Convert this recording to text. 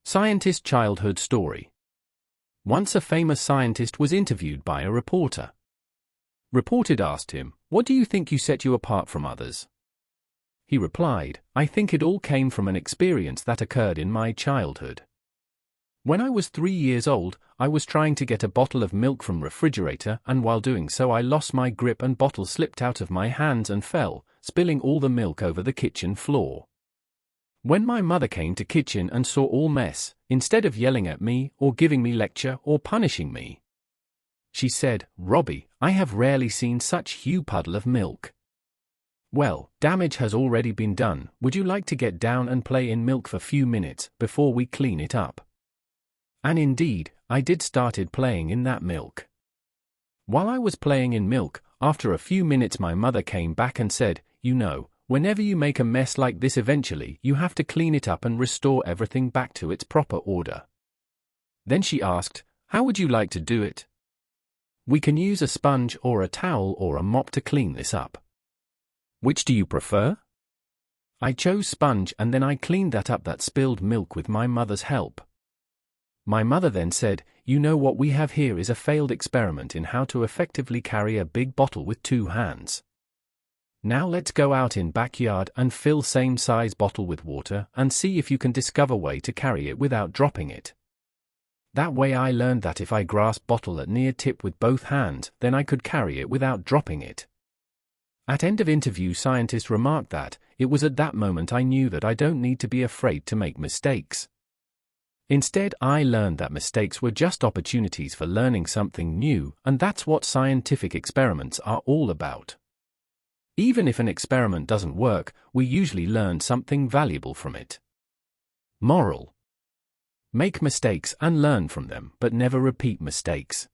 Scientist childhood story. Once a famous scientist was interviewed by a reporter. Reporter asked him, "What do you think you set you apart from others?" He replied, "I think it all came from an experience that occurred in my childhood. When I was 3 years old, I was trying to get a bottle of milk from refrigerator, and while doing so I lost my grip and bottle slipped out of my hands and fell, spilling all the milk over the kitchen floor. When my mother came to kitchen and saw all mess, instead of yelling at me or giving me lecture or punishing me, she said, 'Robbie, I have rarely seen such huge puddle of milk. Well, damage has already been done. Would you like to get down and play in milk for a few minutes before we clean it up?' And indeed, I did started playing in that milk. While I was playing in milk, after a few minutes my mother came back and said, 'You know, whenever you make a mess like this eventually you have to clean it up and restore everything back to its proper order.' Then she asked, 'How would you like to do it? We can use a sponge or a towel or a mop to clean this up. Which do you prefer?' I chose sponge, and then I cleaned that spilled milk with my mother's help. My mother then said, 'You know what we have here is a failed experiment in how to effectively carry a big bottle with 2 hands. Now let's go out in backyard and fill same size bottle with water and see if you can discover way to carry it without dropping it.' That way I learned that if I grasp bottle at near tip with both hands, then I could carry it without dropping it." At end of interview, scientist remarked that, "It was at that moment I knew that I don't need to be afraid to make mistakes. Instead, I learned that mistakes were just opportunities for learning something new, and that's what scientific experiments are all about. Even if an experiment doesn't work, we usually learn something valuable from it." Moral: make mistakes and learn from them, but never repeat mistakes.